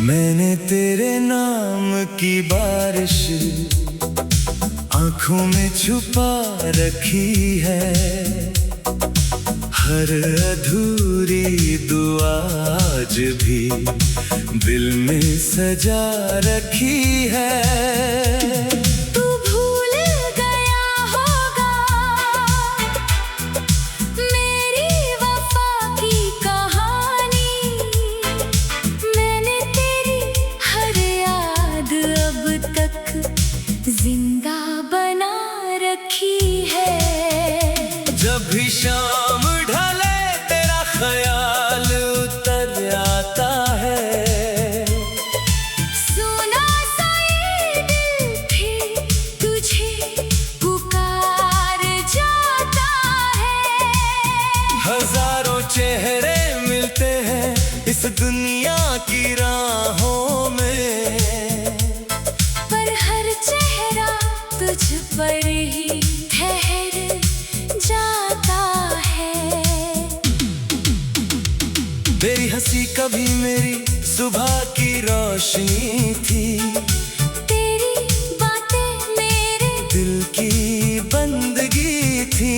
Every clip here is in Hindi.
मैंने तेरे नाम की बारिश आंखों में छुपा रखी है। हर अधूरी दुआ आज भी दिल में सजा रखी है। तू भूल गया होगा मेरी वफा की कहानी। मैंने तेरी हर याद अब तक जिंदा बना रखी है। जब भी शाम ढले तेरा ख्याल उतर आता है। सुना सा ये दिल फिर तुझे पुकार जाता है। हजारों चेहरे मिलते हैं इस दुनिया की राहों में, पर हर चेहरा तुझ पर ही ठहर जाता है। तेरी हंसी कभी मेरी सुबह की रोशनी थी। तेरी बातें मेरे दिल की बंदगी थी।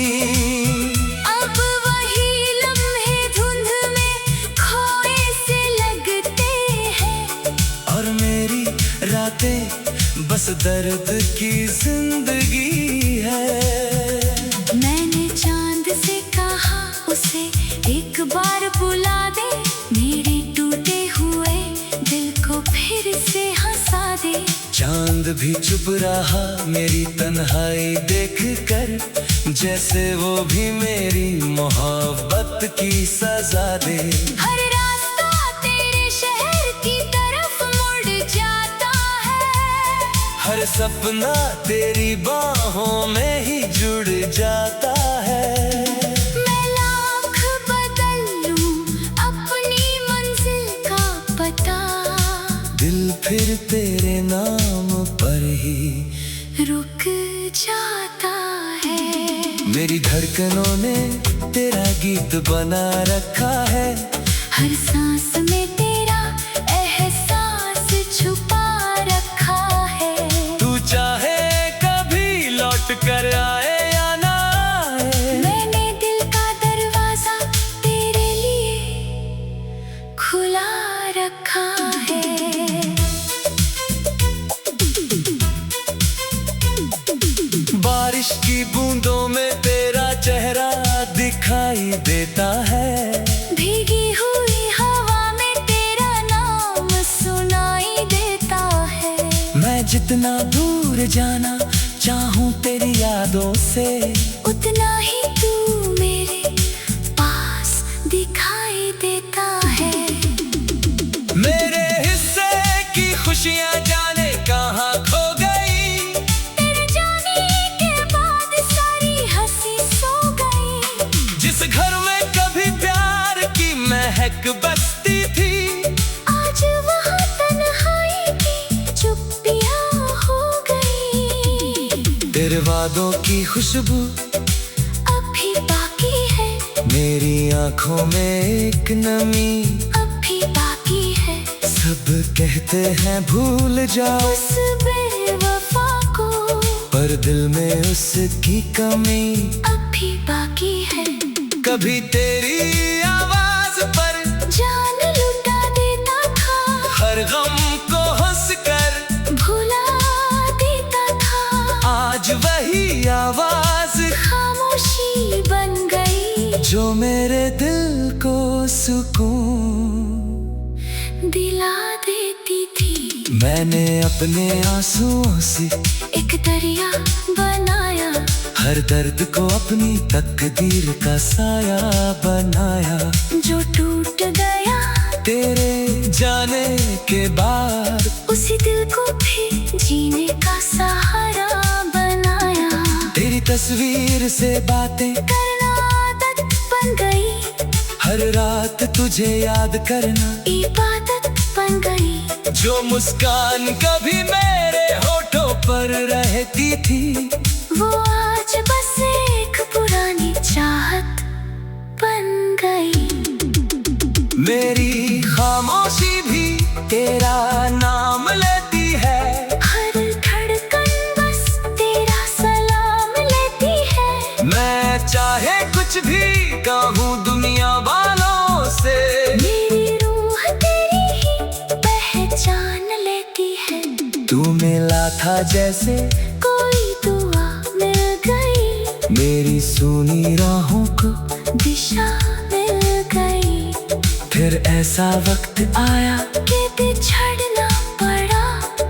अब वही लम्हे धुंध में खोए से लगते हैं। और मेरी रातें बस दर्द की जिंदगी है। मैंने चांद से कहा उसे एक बार बुला दे। मेरे टूटे हुए दिल को फिर से हंसा दे। चांद भी चुप रहा मेरी तन्हाई देख कर, जैसे वो भी मेरी मोहब्बत की सजा दे। हर रास्ता तेरे शहर की तरफ मुड़ जाता है। हर सपना तेरी बाहों में ही जुड़ जाता है। मैं लाख बदल लूं अपनी मंजिल का पता, दिल फिर तेरे नाम पर ही रुक जाता है। मेरी धड़कनों ने तेरा गीत बना रखा है। हर सांस में तेरा एहसास छुपा रखा है। तू चाहे कभी लौट कर आए या ना आए, मैंने दिल का दरवाजा तेरे लिए खुला रखा है। बारिश की बूंदों में तेरा चेहरा दिखाई देता है। भीगी हुई हवा में तेरा नाम सुनाई देता है। मैं जितना दूर जाना चाहूं तेरी यादों से, उतना ही तू मेरे पास दिखाई देता है। मेरे हिस्से की खुशियां जाने कहाँ खो गई। तेरे जाने के बाद सारी हंसी सो गई। जिस घर में कभी प्यार की महक बसती थी, आज वहाँ तन्हाई की चुप्पियाँ हो गई। तेरे वादों की खुशबू अभी बाकी है। मेरी आंखों में एक नमी। अभी बाकी है। सब कहते हैं भूल जाओ, उस बेवफा को पर दिल में उसकी कमी अभी बाकी है। कभी तेरी आवाज पर जान लुटा देता था। हर गम को हंसकर भुला देता था। आज वही आवाज खामोशी बन गई। जो मेरे दिल को सुकून दिला देती थी। मैंने अपने आंसुओं से एक दरिया बनाया। हर दर्द को अपनी तकदीर का साया बनाया। जो टूट गया तेरे जाने के बाद उसी दिल को भी जीने का सहारा बनाया। तेरी तस्वीर से बातें करना आदत बन गई। हर रात तुझे याद करना इबादत बन गई। जो मुस्कान कभी मेरे होठों पर रहती थी, वो आज बस एक पुरानी चाहत बन गई। मेरी खामोशी भी तेरा नाम लेती है। हर धड़कन बस तेरा सलाम लेती है। मैं चाहे कुछ भी कहूँ दुनिया वालों से, मेरी रूह तेरी ही पहचान लेती है। तू मिला था जैसे कोई दुआ मिल गई, मेरी सुनी राहों को दिशा मिल गई। फिर ऐसा वक्त आया कि बिछड़ना पड़ा,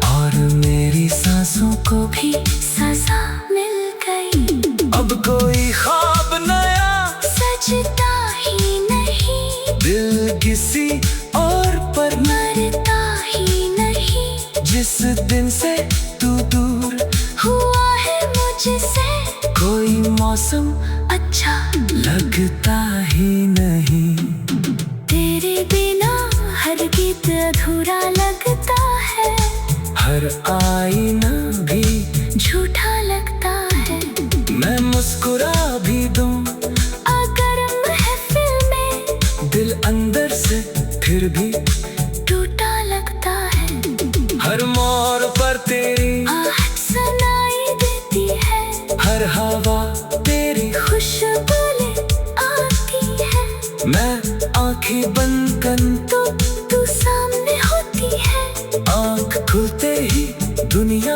और मेरी सांसों को भी सजा मिल गई। अब कोई ख्वाब नया सजता ही नहीं, दिल किसी और पर मरता ही नहीं। जिस दिन से तू दूर हुआ है मुझसे, कोई मौसम अच्छा लगता ही नहीं। तेरे बिना हर गीत अधूरा लगता है, हर आईना भी झूठा लगता है। मैं मुस्कुरा भी दूं अगर महफिल में, दिल अंदर से फिर भी टूटा लगता है। हर मोड़ पर तेरी आहट सुनाई देती है, हर हवा तेरी खुशबू ले आती है। मैं आंखें बंद कर तू सामने होती है, आंख खुलते ही दुनिया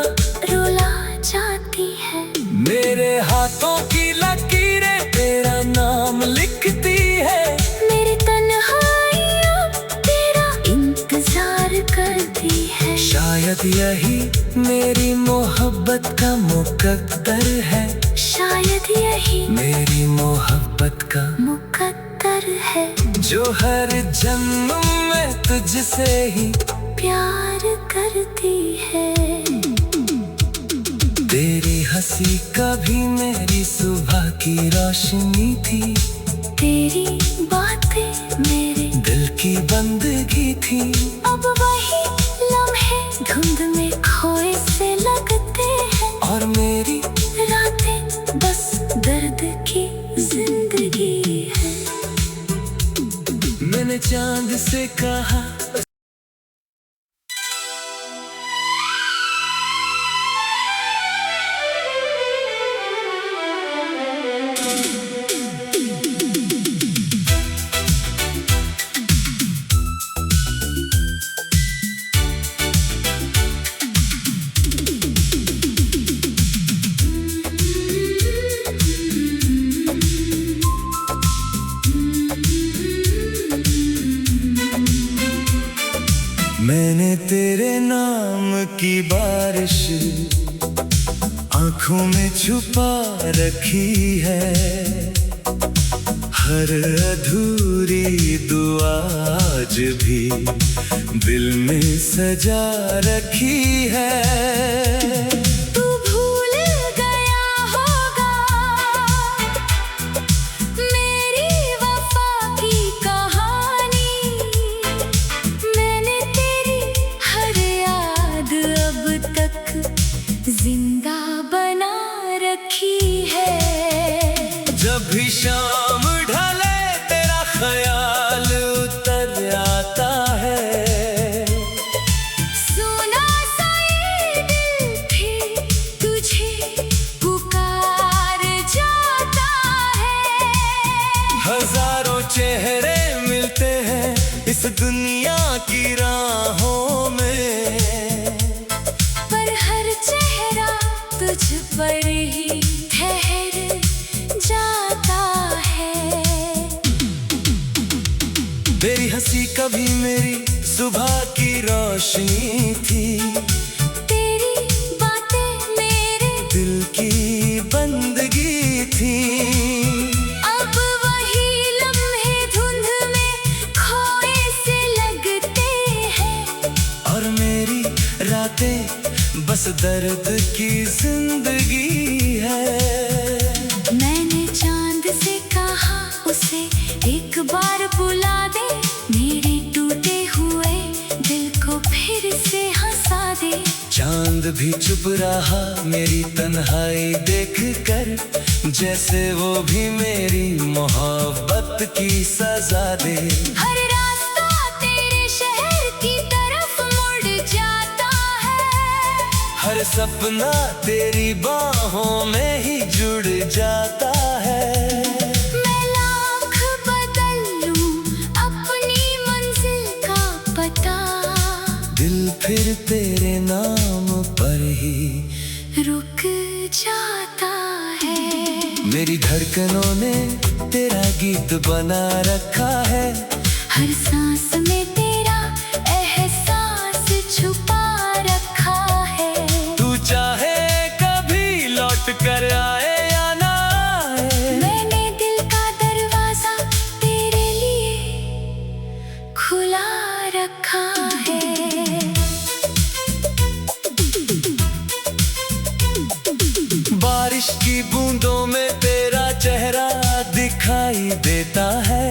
रुला जाती है। मेरे हाथों की लकीरें तेरा नाम लिखती है। मेरी तन्हाइयाँ तेरा इंतजार करती है। शायद यही मेरी मोहब्बत का मुकद्दर है, शायद यही मेरी मोहब्बत का मुकद्दर है। जो हर जन्म में तुझसे ही प्यार करती है। तेरी हंसी कभी मेरी सुबह की रोशनी थी, तेरी बातें मेरे दिल की बंदगी थी। अब वही लम्हे धुंध में खोए से लगते हैं, और मेरी रातें बस दर्द की जिंदगी है। मैंने चांद से कहा मैंने तेरे नाम की बारिश आंखों में छुपा रखी है। हर अधूरी दुआ आज भी दिल में सजा रखी है। तू भूल गया होगा मेरी वफा की कहानी, मैंने तेरी हर याद अब तक जिंदा बना रखी है। जब भी शाम ढले तेरा ख्याल उतर आता है। सुना सा ये दिल फिर तुझे पुकार जाता है। हजारों चेहरे मिलते हैं इस दुनिया की राहों में, पर हर चेहरा तुझ पर ही ठहर जाता है। तेरी हंसी कभी मेरी सुबह की रोशनी थी, तेरी बातें मेरे दिल की बंदगी थी। अब वही लम्हे धुंध में खोए से लगते हैं, और मेरी रातें बस दर्द की जिंदगी है। मैंने चांद से कहा उसे एक बार बुला दे, मेरे टूटे हुए दिल को फिर से हंसा दे। चांद भी चुप रहा मेरी तन्हाई देख कर, जैसे वो भी मेरी मोहब्बत की सजा दे। हर रास्ता तेरे शहर की तरफ हर सपना तेरी बाहों में ही जुड़ जाता है। मैं लाख बदल लूं अपनी मंजिल का पता, दिल फिर तेरे नाम पर ही रुक जाता है। मेरी धड़कनों ने तेरा गीत बना रखा है। हर सांस में तेरा एहसास छुपा रखा है। तू चाहे कभी लौट कर आए या ना आए, मैंने दिल का दरवाजा तेरे लिए खुला रखा है। बारिश की बूंदों में तेरा चेहरा दिखाई देता है।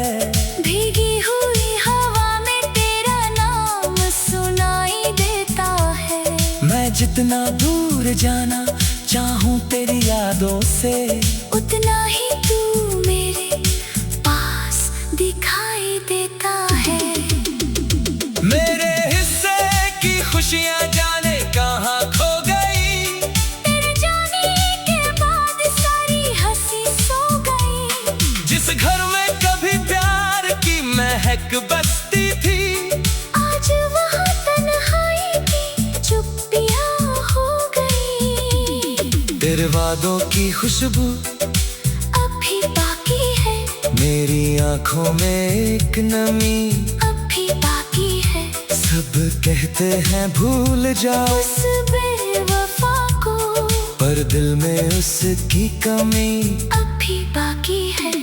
भीगी हुई हवा में तेरा नाम सुनाई देता है। मैं जितना दूर जाना चाहूं तेरी यादों से, उतना ही तू मेरे पास दिखाई देता है। मेरे हिस्से की खुशियां जाने कहाँ खो गई, तेरे जाने के बाद सारी हंसी सो गई। जिस घर में कभी प्यार की महक बसती थी, आज वहाँ तन्हाई की चुप्पियाँ हो गई। तेरे वादों की खुशबू अभी बाकी है, मेरी आंखों में एक नमी। अभी बाकी है, सब कहते हैं भूल जाओ, उस बेवफा को पर दिल में उसकी कमी अभी बाकी है।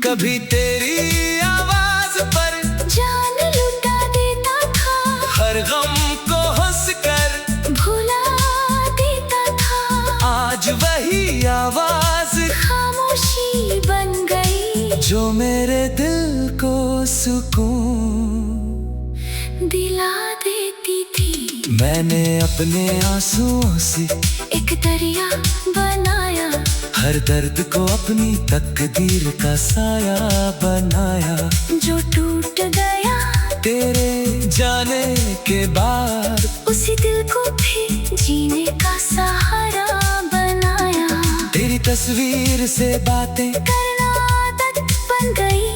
कभी तेरी आवाज पर जान लुटा देता था, हर गम को हंसकर भुला देता था। आज वही आवाज खामोशी बन गई, जो मेरे दिल को सुकून दिला देती थी। मैंने अपने आंसुओं से एक दरिया बनाया, हर दर्द को अपनी तकदीर का साया बनाया। जो टूट गया तेरे जाने के बाद, उसी दिल को भी जीने का सहारा बनाया। तेरी तस्वीर से बातें करना आदत बन गई,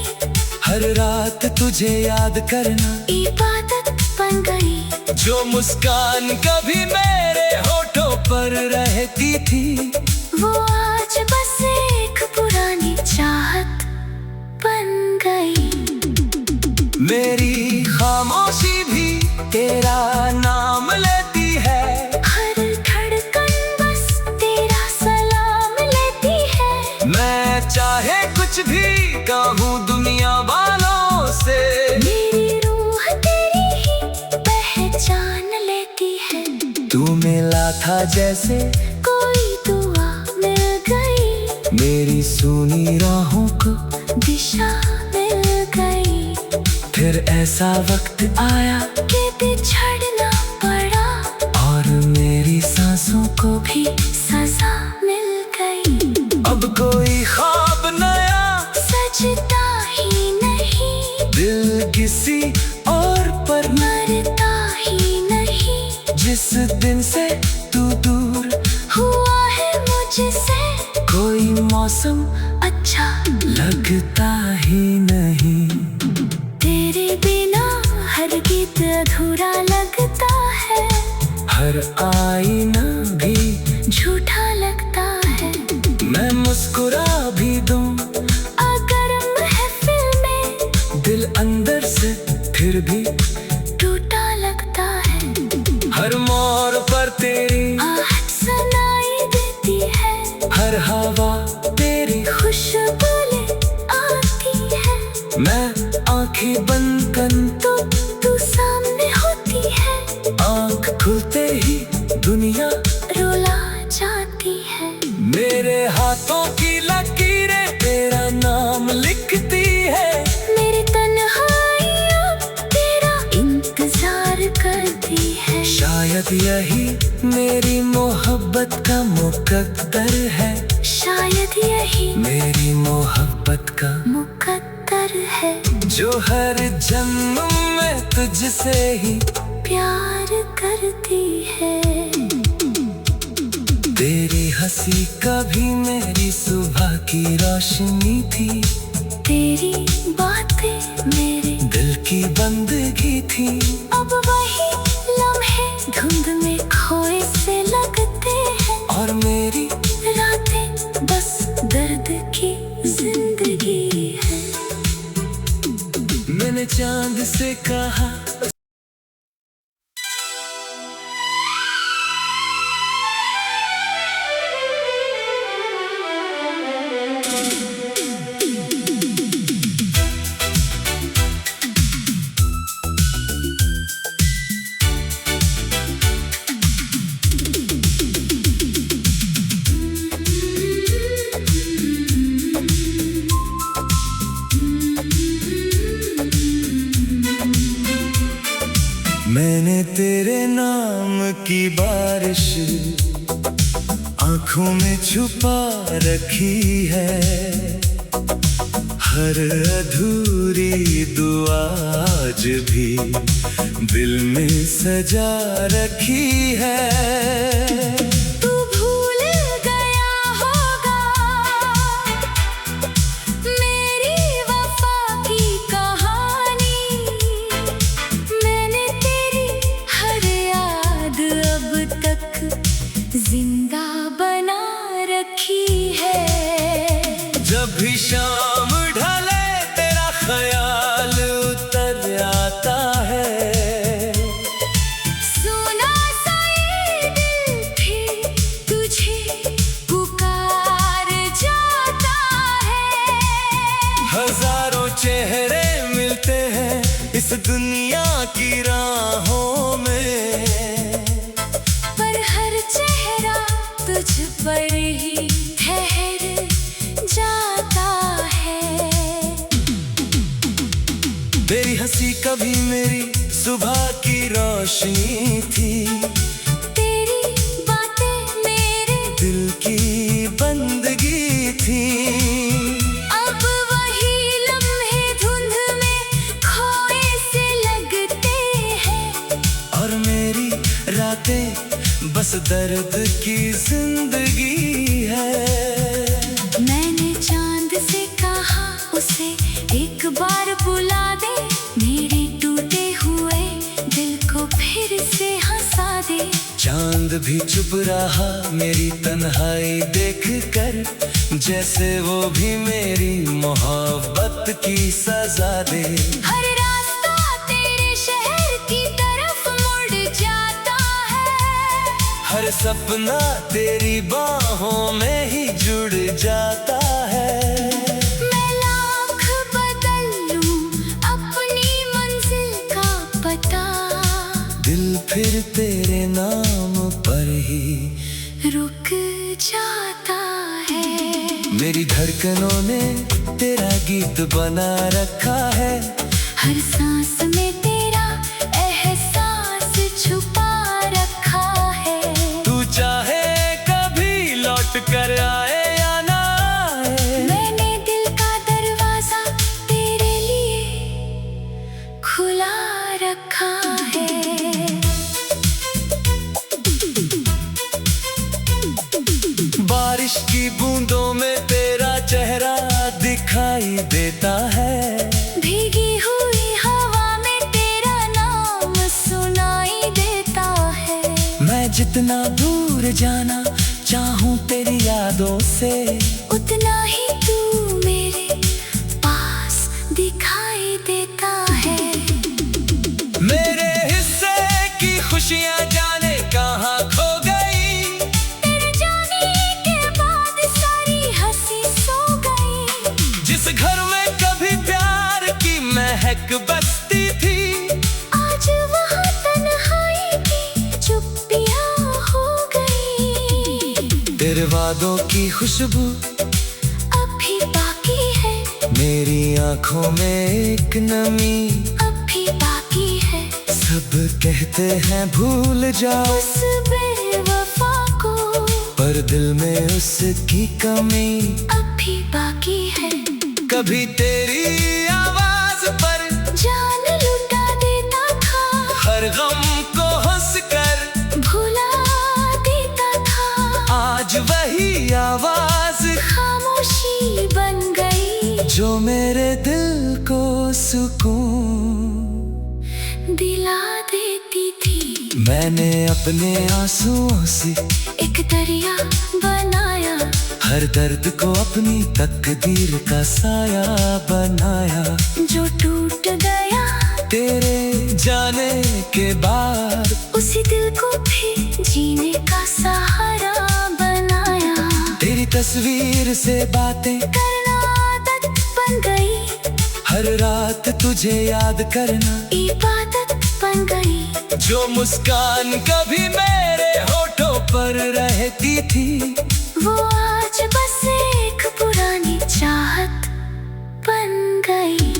हर रात तुझे याद करना इबादत बन गई। जो मुस्कान कभी मेरे होठों पर रहती थी, वो आज बस एक पुरानी चाहत बन गई। मेरी खामोशी भी तेरा नाम लेती है। हर धड़कन बस तेरा सलाम लेती है। मैं चाहे कुछ भी कहूँ दुनिया वालों से, मेरी रूह तेरी ही पहचान लेती है। तू मिला था जैसे कोई दुआ मिल गई, मेरी सुनी राहों को दिशा मिल गई। फिर ऐसा वक्त आया कि बिछड़ना पड़ा, और मेरी सांसों को भी सजा मिल गई। अब कोई ख्वाब नया सजता ही नहीं, दिल किसी और पर मरता ही नहीं। जिस दिन से तू दूर हुआ है मुझसे, कोई मौसम अच्छा लगता ही नहीं। तेरे बिना हर गीत अधूरा लगता है, हर आईना भी झूठा लगता है। मैं मुस्कुरा भी दूं अगर महफिल में, दिल अंदर से फिर भी टूटा लगता है। हर मोड़ पर तेरी आहट सुनाई देती है, हर हवा तेरी खुशबू ले आती है। मैं आंखें बंद कर तो तू सामने होती है, आंख खुलते ही दुनिया रुला जाती है। मेरे हाथों की लकीरें तेरा नाम लिखती है। मेरी तन्हाई अब तेरा इंतजार करती है। शायद यही मेरी मोहब्बत का मुकद्दर है, शायद यही मेरी मोहब्बत का मुकद्दर है। जो हर जन्म में तुझसे ही प्यार करती है। तेरी हंसी कभी मेरी सुबह की रोशनी थी, तेरी बातें मेरे दिल की बंदगी थी। अब वही लम्हे धुंध में खोए से लगते हैं, और मेरी रातें बस दर्द की जिंदगी है। मैंने चांद से कहा, मैंने तेरे नाम की बारिश आंखों में छुपा रखी है। हर अधूरी दुआ आज भी दिल में सजा रखी है। तू भूल गया होगा मेरी वफा की कहानी, मैंने तेरी हर याद अब तक जिंदा बना रखी है। जब भी शाम ढले तेरा ख्याल उतर आता है। सुना सा ये दिल फिर तुझे पुकार जाता है। हजारों चेहरे मिलते हैं इस दुनिया की राहों में, पर हर चेहरा तुझ पर ही ठहर जाता है। तेरी हंसी कभी मेरी सुबह की रोशनी थी, तेरी बातें मेरे दिल की बंदगी थी। अब वही लम्हे धुंध में खोए से लगते हैं, और मेरी रातें बस दर्द की जिंदगी है। मैंने चांद से कहा उसे एक बार बुला दे, मेरे टूटे हुए दिल को फिर से हंसा दे। चांद भी चुप रहा मेरी तन्हाई देख कर, जैसे वो भी मेरी मोहब्बत की सजा दे। हर रास्ता तेरे शहर की तरफ मुड़ जाता है, हर सपना तेरी बाहों में ही जुड़ जाता है। मैं लाख बदल लूं अपनी मंजिल का पता, दिल फिर तेरे नाम पर ही रुक जाता है। मेरी धड़कनों ने तेरा गीत बना रखा है। हर सांस में तेरा एहसास छुपा रखा है। तू चाहे कभी लौट कर आए या ना आए, मैंने दिल का दरवाजा तेरे लिए खुला रखा है। बारिश की बूंदों में तेरा चेहरा दिखाई देता है। भीगी हुई हवा में तेरा नाम सुनाई देता है। मैं जितना दूर जाना चाहूं तेरी यादों से, उतना ही तू मेरे पास दिखाई देता है। मेरे हिस्से की खुशियां जाने कहाँ खो गई, तेरे जाने के बाद सारी हंसी सो गई। जिस घर में कभी प्यार की महक बसती थी, आज वहाँ तन्हाई की चुप्पियाँ हो गई। तेरे वादों की खुशबू अभी बाकी है, मेरी आंखों में एक नमी। अभी बाकी है, सब कहते हैं भूल जाओ, उस बेवफा को, पर दिल में उसकी कमी अभी बाकी है। कभी तेरी आवाज पर जान लुटा देता था, हर गम को हंस कर भुला देता था। आज जो मेरे दिल को सुकून दिला देती थी। मैंने अपने आंसुओं से एक दरिया बनाया, हर दर्द को अपनी तकदीर का साया बनाया। जो टूट गया तेरे जाने के बाद, उसी दिल को भी जीने का सहारा बनाया। तेरी तस्वीर से बातें करना आदत बन गई, हर रात तुझे याद करना इबादत बन गई। जो मुस्कान कभी मेरे होठों पर रहती थी, वो आज बस एक पुरानी चाहत बन गई।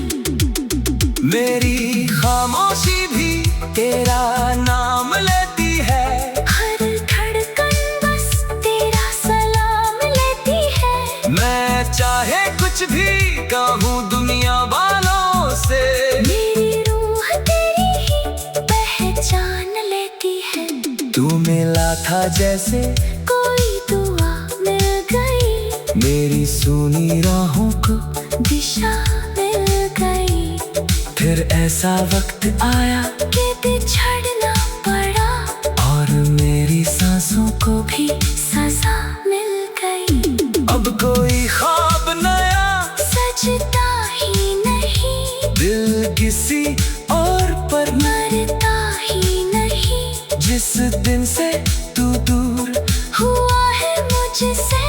मेरी खामोशी भी तेरा नाम लेती है, हर धड़कन बस तेरा सलाम लेती है। मैं चाहे कुछ भी कहूँ दुनिया वालों से, मेरी रूह तेरी ही पहचान लेती है। तू मिला था जैसे कोई दुआ मिल गई, मेरी सुनी राहों को दिशा मिल गई। फिर ऐसा वक्त आया कि बिछड़ना पड़ा, और मेरी सांसों को भी सजा मिल गई। अब कोई ख्वाब नया सजता ही नहीं, दिल किसी और पर मरता ही नहीं। जिस दिन से तू दूर हुआ है मुझसे,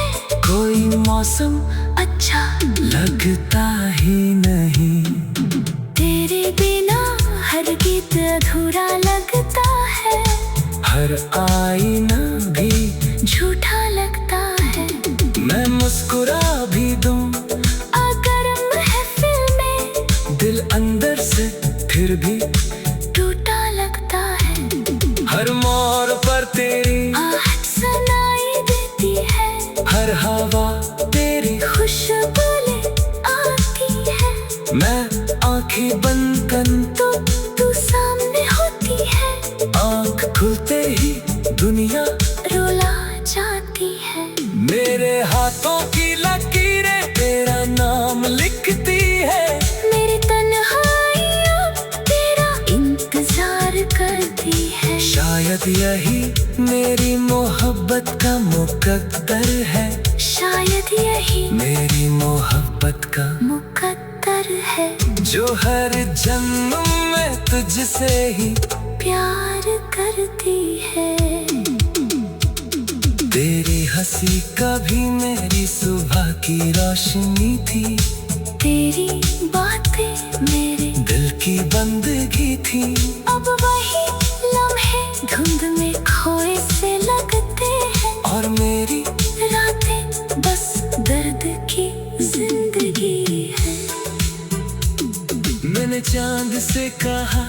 कोई मौसम अच्छा लगता ही नहीं। तेरे बिना हर गीत अधूरा लगता है, हर आईना भी झूठा लगता है। मैं मुस्कुरा भी दूं अगर महफिल में, दिल अंदर से फिर भी टूटा लगता है। हर मोड़ पर तेरी आहट सुनाई देती है, हर हवा तेरी खुशबू ले आती है। मैं आंखें बंद कर तो तू सामने होती है, आंख खुलते ही दुनिया रुला जाती है। मेरे हाथों की लकीरें तेरा नाम लिखती है, मेरी तन्हाई अब तेरा इंतजार करती है। शायद यही मेरी मोहब्बत का मुकद्दर है, शायद यही मेरी मोहब्बत का मुकद्दर है। जो हर जन्म में तुझसे ही प्यार करती है। तेरी हंसी कभी मेरी सुबह की रोशनी थी, तेरी बातें मेरे दिल की बंदगी थी। अब वही लम्हे धुंध में खोए से लगते हैं, और मेरी रातें बस दर्द की जिंदगी है। मैंने चांद से कहा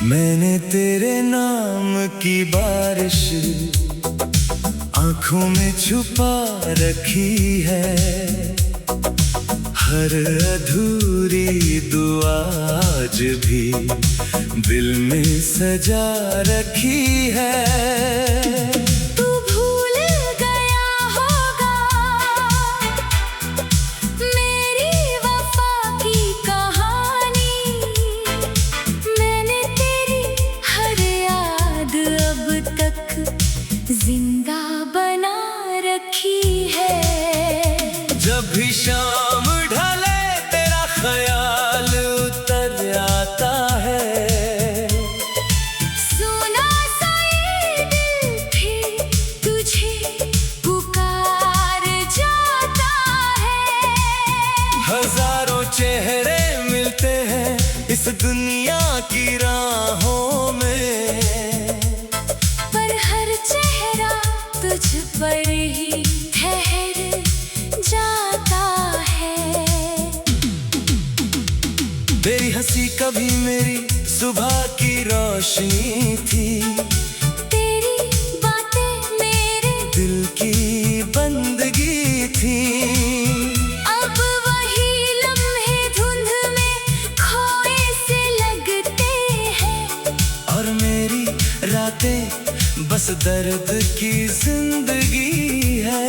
मैंने तेरे नाम की बारिश आंखों में छुपा रखी है, हर अधूरी दुआ आज भी दिल में सजा रखी है। तू भूल गया होगा मेरी वफा की कहानी, मैंने तेरी हर याद अब तक जिंदा बना रखी है। जब भी शाम ढले तेरा ख्याल उतर आता है, सुना सा ये दिल भी तुझे पुकार जाता है। हजारों चेहरे मिलते हैं इस दुनिया की राहों में, पर हर चेहरा तुझ पर ही ठहर जाता है। कभी मेरी सुबह की रोशनी थी, तेरी बातें मेरे दिल की बंदगी थी। अब वही लम्हे धुंध में खोए से लगते हैं, और मेरी रातें बस दर्द की जिंदगी है।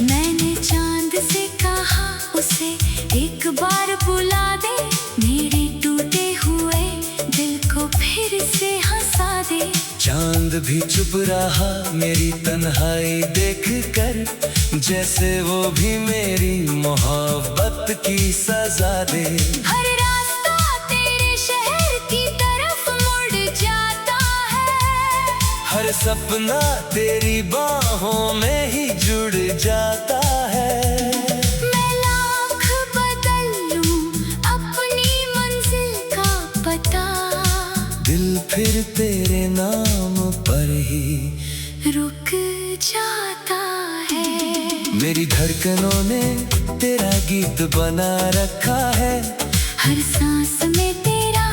मैंने चांद से कहा उसे एक बार बुला दे, मेरे टूटे हुए दिल को फिर से हंसा दे। चांद भी चुप रहा मेरी तन्हाई देख कर, जैसे वो भी मेरी मोहब्बत की सजा दे। हर रास्ता तेरे शहर की तरफ मुड़ जाता है, हर सपना तेरी बाहों में ही जुड़ जाता है। मैं लाख बदल लूं अपनी मंजिल का पता, दिल फिर तेरे नाम पर ही रुक जाता है। मेरी धड़कनों ने तेरा गीत बना रखा है, हर सांस में तेरा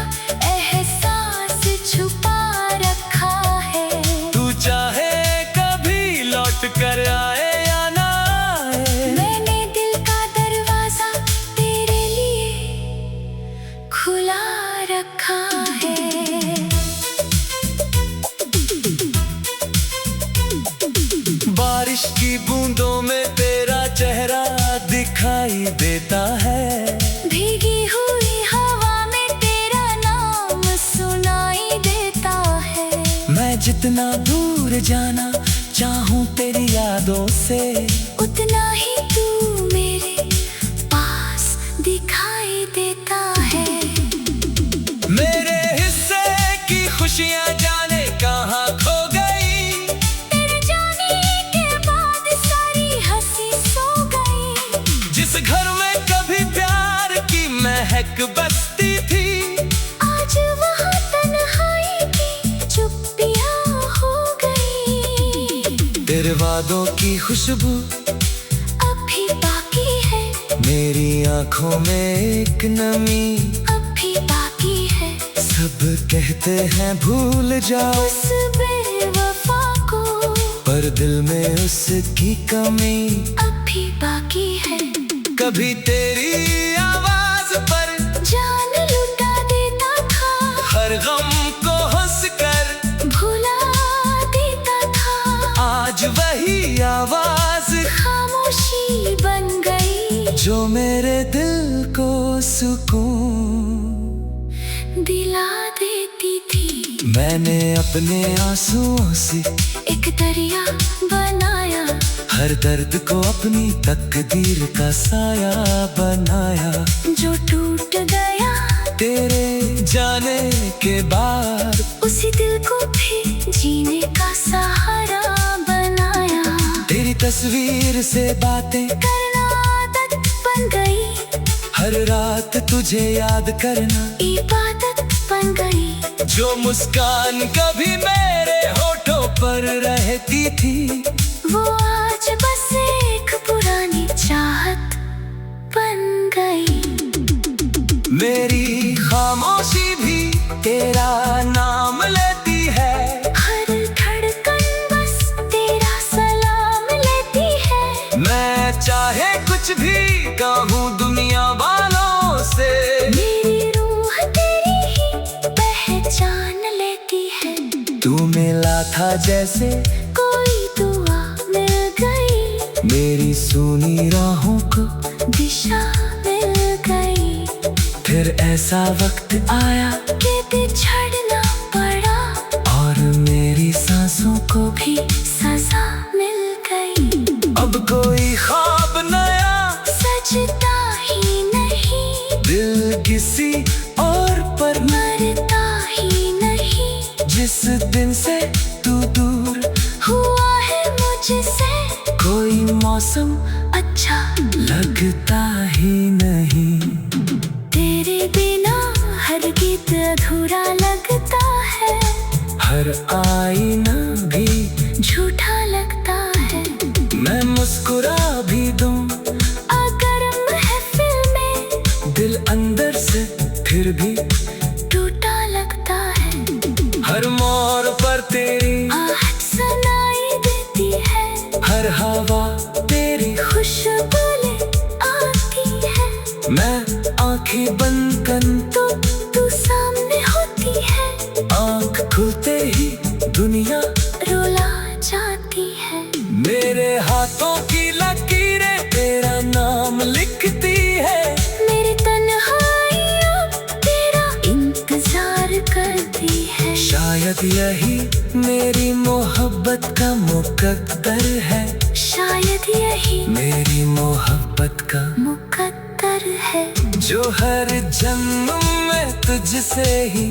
एहसास छुपा रखा है। तू चाहे कभी लौट कर आए या ना आए, मैंने दिल का दरवाजा तेरे लिए खुला रखा है। बारिश की बूंदों में तेरा चेहरा दिखाई देता है, भीगी हुई हवा में तेरा नाम सुनाई देता है। मैं जितना दूर जाना चाहूं तेरी यादों से, उतना ही तू मेरे पास दिखाई देता है। मेरे हिस्से की खुशियां जाने कहाँ खो गई, तेरे जाने के बाद सारी हंसी सो गई। जिस घर में कभी प्यार की महक बसती थी, आज वहाँ तन्हाई की चुप्पियाँ हो गई। तेरे वादों की खुशबू अभी बाकी है, मेरी आंखों में एक नमी। अभी बाकी है, सब कहते हैं भूल जाओ, उस बेवफा को पर दिल में उसकी कमी अभी बाकी है। कभी तेरी आवाज पर जान लुटा देता था, हर गम को हंसकर भुला देता था। आज वही आवाज खामोशी बन गई, जो मेरे दिल को सुकून दिला देती थी। मैंने अपने आंसुओं से एक दरिया बनाया, हर दर्द को अपनी तकदीर का साया बनाया। जो टूट गया तेरे जाने के बाद उसी दिल को भी जीने का सहारा बनाया। तेरी तस्वीर से बातें करना आदत बन गई, हर रात तुझे याद करना इबादत बन गई। जो मुस्कान कभी मेरे होठों पर रहती थी, वो आज बस एक पुरानी चाहत बन गई। मेरी खामोशी भी तेरा नाम लेती है, हर धड़कन बस तेरा सलाम लेती है। मैं चाहे कुछ भी कहूँ दुनिया वालों से, मेरी रूह तेरी ही पहचान लेती है। तू मिला था जैसे कोई दुआ मिल गई, मेरी सुनी राहों को दिशा मिल गई। फिर ऐसा वक्त आया कि बिछड़ना पड़ा, और मेरी सांसों को भी सजा मिल गई। अब कोई ख्वाब नया सजता ही नहीं, दिल किसी और पर मरता ही नहीं। जिस दिन से तू दूर हुआ है मुझसे, कोई मौसम अच्छा लगता ही नहीं। तेरे बिना हर गीत अधूरा लगता है, हर आईना भी झूठा लगता है। मैं मुस्कुरा भी दूं अगर महफिल में दिल अंदर से फिर भी मोर पर तेरी आहट सुनाई देती है, हर हवा तेरी खुशबू ले आती है। मैं आंखें बंद कर तो तू सामने होती है, आंख खुलते ही दुनिया रुला जाती है। मेरे हाथों की लकीरें तेरा नाम लिखती है। मेरी तन्हाई अब तेरा इंतजार करती है। शायद यही मेरी मोहब्बत का मुकद्दर है, शायद यही मेरी मोहब्बत का मुकद्दर है। जो हर जन्म में तुझसे ही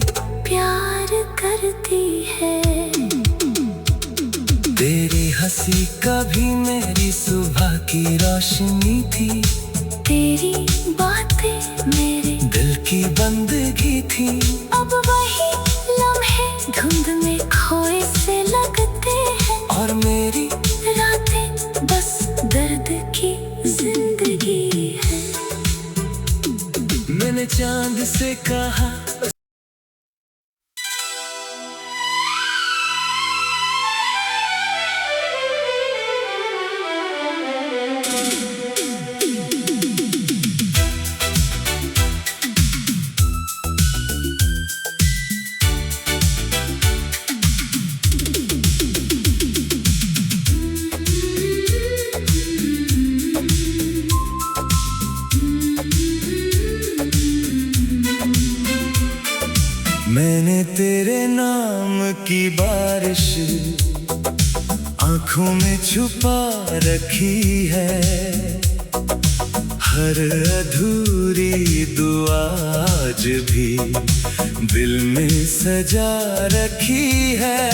प्यार करती है। तेरी हंसी कभी मेरी सुबह की रोशनी थी, तेरी बातें मेरे दिल की बंदगी थी। अब वही लम्हे धुंध में खोए से लगते हैं, और मेरी रातें बस दर्द की जिंदगी है। मैंने चांद से कहा मैंने तेरे नाम की बारिश आंखों में छुपा रखी है। हर अधूरी दुआ आज भी दिल में सजा रखी है।